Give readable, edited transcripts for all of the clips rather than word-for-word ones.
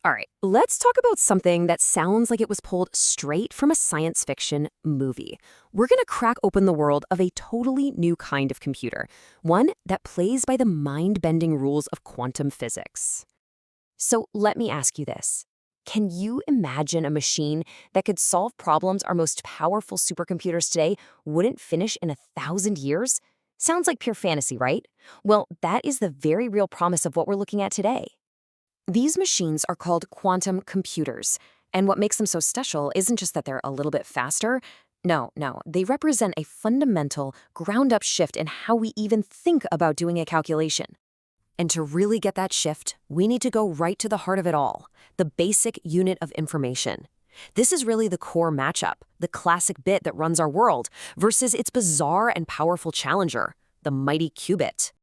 All right, let's talk about something that sounds like it was pulled straight from a science fiction movie. We're going to crack open the world of a totally new kind of computer, one that plays by the mind-bending rules of quantum physics. So let me ask you this. Can you imagine a machine that could solve problems our most powerful supercomputers today wouldn't finish in 1,000 years? Sounds like pure fantasy, right? Well, that is the very real promise of what we're looking at today. These machines are called quantum computers, and what makes them so special isn't just that they're a little bit faster. No, they represent a fundamental, ground-up shift in how we even think about doing a calculation. And to really get that shift, we need to go right to the heart of it all, the basic unit of information. This is really the core matchup, the classic bit that runs our world, versus its bizarre and powerful challenger, the mighty qubit.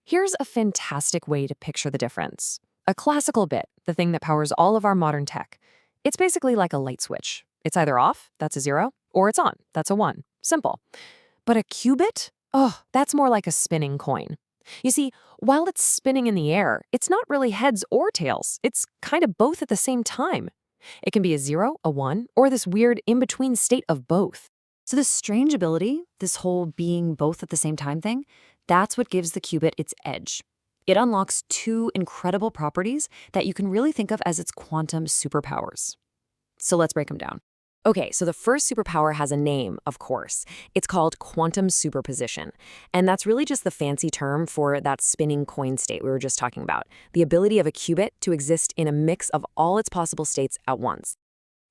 Here's a fantastic way to picture the difference. A classical bit, the thing that powers all of our modern tech. It's basically like a light switch. It's either off, that's a 0, or it's on, that's a 1. Simple. But a qubit? Oh, that's more like a spinning coin. You see, while it's spinning in the air, it's not really heads or tails. It's kind of both at the same time. It can be a 0, a 1, or this weird in-between state of both. So this strange ability, this whole being both at the same time thing, that's what gives the qubit its edge. It unlocks two incredible properties that you can really think of as its quantum superpowers. So let's break them down. Okay, so the first superpower has a name, of course. It's called quantum superposition. And that's really just the fancy term for that spinning coin state we were just talking about, the ability of a qubit to exist in a mix of all its possible states at once.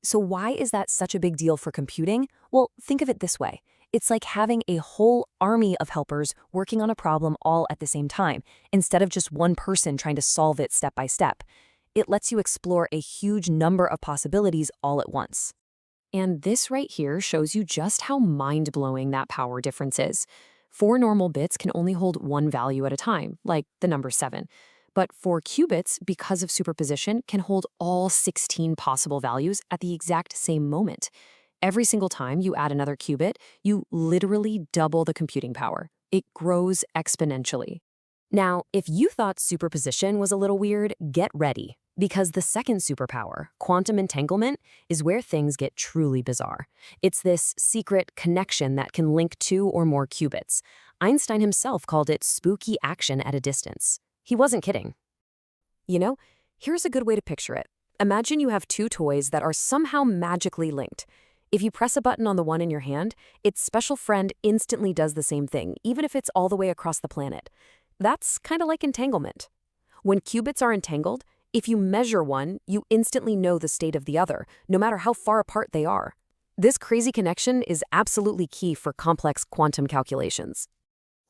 So why is that such a big deal for computing? Well, think of it this way. It's like having a whole army of helpers working on a problem all at the same time, instead of just one person trying to solve it step by step. It lets you explore a huge number of possibilities all at once. And this right here shows you just how mind-blowing that power difference is. 4 normal bits can only hold one value at a time, like the number 7. But 4 qubits, because of superposition, can hold all 16 possible values at the exact same moment. Every single time you add another qubit, you literally double the computing power. It grows exponentially. Now, if you thought superposition was a little weird, get ready. Because the second superpower, quantum entanglement, is where things get truly bizarre. It's this secret connection that can link 2 or more qubits. Einstein himself called it spooky action at a distance. He wasn't kidding. You know, here's a good way to picture it. Imagine you have 2 toys that are somehow magically linked. If you press a button on the one in your hand, its special friend instantly does the same thing, even if it's all the way across the planet. That's kind of like entanglement. When qubits are entangled, if you measure one, you instantly know the state of the other, no matter how far apart they are. This crazy connection is absolutely key for complex quantum calculations.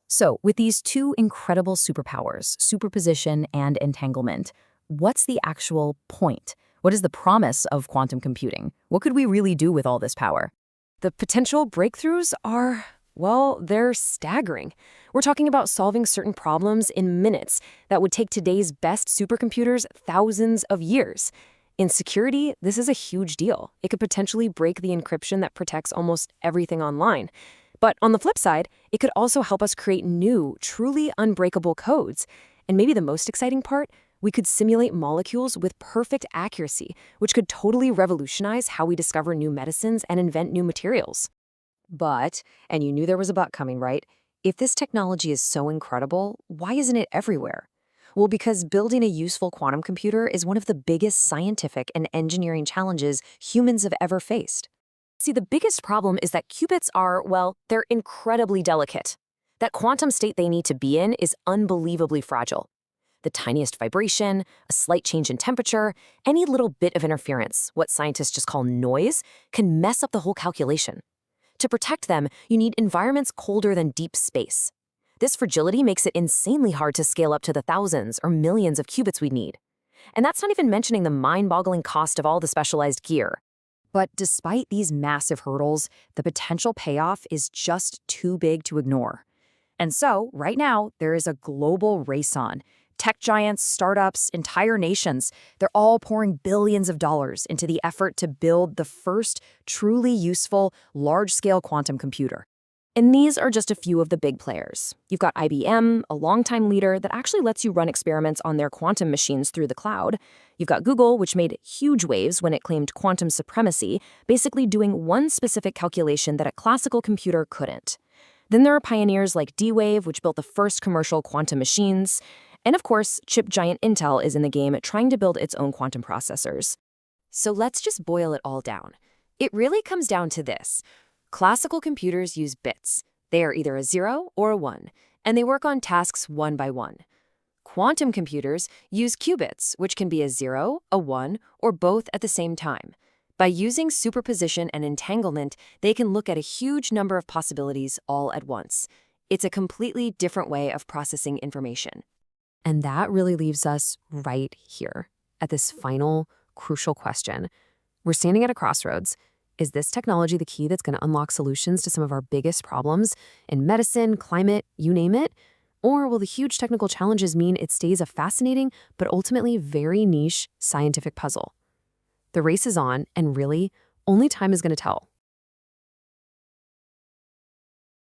So, with these 2 incredible superpowers, superposition and entanglement, what's the actual point? What is the promise of quantum computing? What could we really do with all this power? The potential breakthroughs are, well, they're staggering. We're talking about solving certain problems in minutes that would take today's best supercomputers thousands of years. In security, this is a huge deal. It could potentially break the encryption that protects almost everything online. But on the flip side, it could also help us create new, truly unbreakable codes. And maybe the most exciting part, we could simulate molecules with perfect accuracy, which could totally revolutionize how we discover new medicines and invent new materials. But, and you knew there was a but coming, right? If this technology is so incredible, why isn't it everywhere? Well, because building a useful quantum computer is one of the biggest scientific and engineering challenges humans have ever faced. See, the biggest problem is that qubits are, well, they're incredibly delicate. That quantum state they need to be in is unbelievably fragile. The tiniest vibration, a slight change in temperature, any little bit of interference, what scientists just call noise, can mess up the whole calculation. To protect them, you need environments colder than deep space. This fragility makes it insanely hard to scale up to the thousands or millions of qubits we need. And that's not even mentioning the mind-boggling cost of all the specialized gear. But despite these massive hurdles, the potential payoff is just too big to ignore. And so, right now, there is a global race on. Tech giants, startups, entire nations, they're all pouring billions of dollars into the effort to build the first truly useful, large-scale quantum computer. And these are just a few of the big players. You've got IBM, a longtime leader that actually lets you run experiments on their quantum machines through the cloud. You've got Google, which made huge waves when it claimed quantum supremacy, basically doing one specific calculation that a classical computer couldn't. Then there are pioneers like D-Wave, which built the first commercial quantum machines. And of course, chip giant Intel is in the game trying to build its own quantum processors. So let's just boil it all down. It really comes down to this. Classical computers use bits. They are either a 0 or a 1, and they work on tasks one by one. Quantum computers use qubits, which can be a 0, a 1, or both at the same time. By using superposition and entanglement, they can look at a huge number of possibilities all at once. It's a completely different way of processing information. And that really leaves us right here at this final, crucial question. We're standing at a crossroads. Is this technology the key that's going to unlock solutions to some of our biggest problems in medicine, climate, you name it? Or will the huge technical challenges mean it stays a fascinating but ultimately very niche scientific puzzle? The race is on, and really, only time is going to tell.